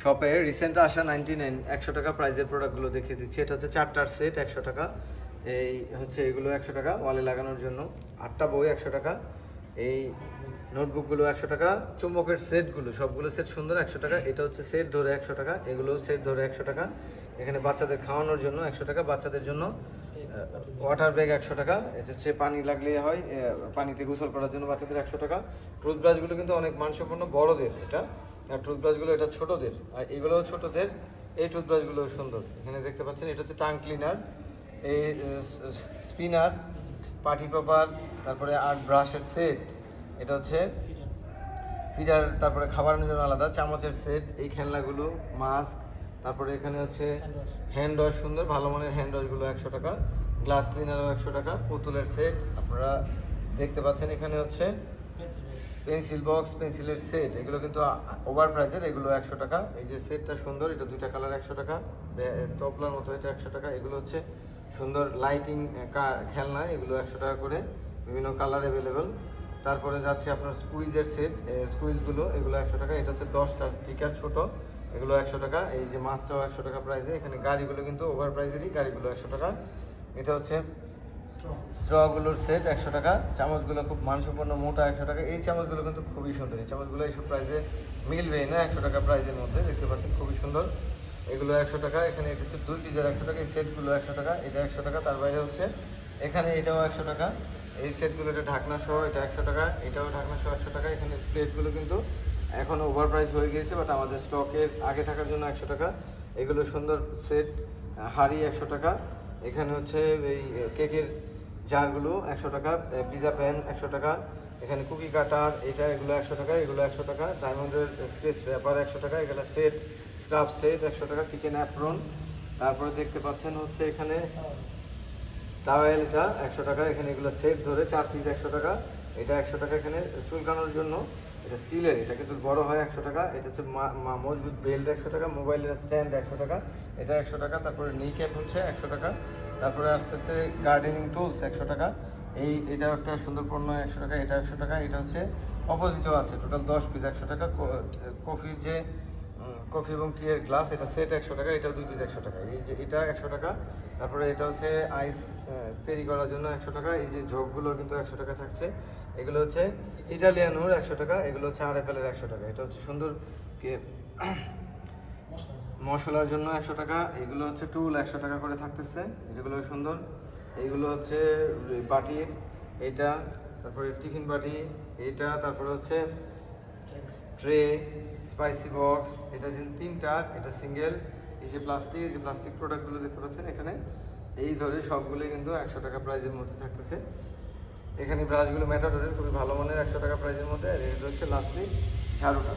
শপে রিসেন্ট আসা 99 100 টাকা প্রাইজের প্রোডাক্টগুলো দেখিয়ে দিচ্ছি। এটা হচ্ছে 4টার সেট 100 টাকা। এই হচ্ছে এগুলো 100 টাকা ওয়ালে লাগানোর জন্য। 8টা বই 100 টাকা। এই নোটবুকগুলো 100 টাকা। চুম্বকের সেটগুলো সবগুলো সেট সুন্দর 100 টাকা। এটা হচ্ছে সেট ধরে 100 টাকা। এগুলো সেট ধরে 100 টাকা। এখানে বাচ্চাদের খাওয়ানোর জন্য 100 টাকা, বাচ্চাদের জন্য ওয়াটার ব্যাগ 100 টাকা। এটা হচ্ছে পানি লাগলে হয় পানিতে গোসল করার জন্য বাচ্চাদের 100 টাকা। টুথব্রাশগুলো কিন্তু অনেক মানসম্পন্ন বড়দের এটা, আর টুথব্রাশগুলো এটা ছোটদের, আর এগুলোও ছোটদের। এই টুথব্রাশগুলো সুন্দর, এখানে দেখতে পাচ্ছেন। এটা হচ্ছে টাং ক্লিনার, এই স্পিনার, পার্টি পেপার, তারপরে আর্ট ব্রাশের সেট। এটা হচ্ছে ফিডার, তারপরে খাবারের জন্য আলাদা চামচের সেট, এই খেলনাগুলো, মাস্ক, তারপরে এখানে হচ্ছে হ্যান্ড ওয়াশ, সুন্দর ভালো মানের হ্যান্ড ওয়াশগুলো 100 টাকা। গ্লাস ক্লিনারও 100 টাকা। পুতুলের সেট আপনারা দেখতে পাচ্ছেন। এখানে হচ্ছে পেন্সিল বক্স, পেন্সিলের সেট, এগুলো কিন্তু ওভার প্রাইজের, এগুলো 100 টাকা। এই যে সেটটা সুন্দর, এটা 2টা কালার 100 টাকা। তবলার মতো এটা 100 টাকা। এগুলো হচ্ছে সুন্দর লাইটিং খেলনা, এগুলো 100 টাকা করে, বিভিন্ন কালার অ্যাভেলেবেল। তারপরে যাচ্ছে আপনার স্কুইজের সেট, স্কুইজগুলো, এগুলো 100 টাকা। এটা হচ্ছে 10টা স্টিকার ছোট, এগুলো 100 টাকা। এই যে মাছটাও 100 টাকা প্রাইসে। এখানে গাড়িগুলো কিন্তু ওভার প্রাইজেরই, গাড়িগুলো 100 টাকা। এটা হচ্ছে স্ট্রগুলোর সেট 100 টাকা। চামচগুলো খুব মানসম্পন্ন মোটা 100 টাকা। এই চামচগুলো কিন্তু খুবই সুন্দর, এই চামচগুলো এইসব প্রাইসে মিলবেই না 100 টাকা প্রাইজের মধ্যে। দেখতে পাচ্ছেন খুবই সুন্দর, এগুলো 100 টাকা। এখানে এটা হচ্ছে 2 পিসের 100 টাকা। এই সেটগুলো 100 টাকা, এটা 100 টাকা। তার বাইরে হচ্ছে এখানে এটাও 100 টাকা। এই সেটগুলো, এটা ঢাকনা সহ, এটা 100 টাকা। এটাও ঢাকনা সহ 100 টাকা। এখানে প্লেটগুলো কিন্তু এখন ওভার প্রাইস হয়ে গিয়েছে, বাট আমাদের স্টকের আগে থাকার জন্য 100 টাকা। এগুলো সুন্দর সেট, হাঁড়ি 100 টাকা। এখানে হচ্ছে এই কেকের জারগুলো 100 টাকা। পিজা প্যান 100 টাকা। এখানে কুকি কাটার, এটা এগুলো 100 টাকা, এগুলো 100 টাকা। ডায়মন্ডের স্কেচ পেপার 100 টাকা। এখানে সেট, স্ক্রাব সেট 100 টাকা। কিচেন অ্যাপ্রন, তারপরে দেখতে পাচ্ছেন হচ্ছে এখানে টাওয়েল, এটা 100 টাকা। এখানে এগুলো সেট ধরে 4 পিস 100 টাকা, এটা 100 টাকা। এখানে চুলকানোর জন্য এটা স্টিলের, এটা কিন্তু বড় হয় 100 টাকা। এটা হচ্ছে মজবুত বেল্ট 100 টাকা। মোবাইলের স্ট্যান্ড 100 টাকা, এটা 100 টাকা। তারপরে নি ক্যাপ হচ্ছে 100 টাকা। তারপরে আসতেছে গার্ডেনিং টুলস 100 টাকা। এটা একটা সুন্দর পণ্য 100 টাকা, এটা 100 টাকা। এটা হচ্ছে অপোজিটও আছে, টোটাল 10 পিস 100 টাকা। কফির যে কফি এবং টিয়ের গ্লাস, এটা সেট 100 টাকা, এটাও 2 পিস 100 টাকা। এই যে এটা 100 টাকা। তারপরে এটা হচ্ছে আইস তৈরি করার জন্য 100 টাকা। এই যে ঝোঁকগুলো কিন্তু 100 টাকা থাকছে। এগুলো হচ্ছে ইটালিয়ান হুড 100 টাকা। এগুলো হচ্ছে আরএফএলের 100 টাকা। এটা হচ্ছে সুন্দর মশলার জন্য 100 টাকা। এগুলো হচ্ছে টুল 100 টাকা করে থাকতেছে, এগুলো সুন্দর। এইগুলো হচ্ছে বাটির, এটা, তারপরে টিফিন বাটি, এটা, তারপরে হচ্ছে ট্রে, স্পাইসি বক্স, এটা যে 3টার, এটা সিঙ্গেল। এই যে প্লাস্টিক প্রোডাক্টগুলো দেখতে পাচ্ছেন এখানে, এই ধরে সবগুলোই কিন্তু 100 টাকা প্রাইজের মধ্যে থাকতেছে। এখানে ব্রাশগুলো ম্যাটাডোরের, খুবই ভালো মানের, 100 টাকা প্রাইজের মধ্যে। আর এটা হচ্ছে লাস্টলি ঝাড়ুটা।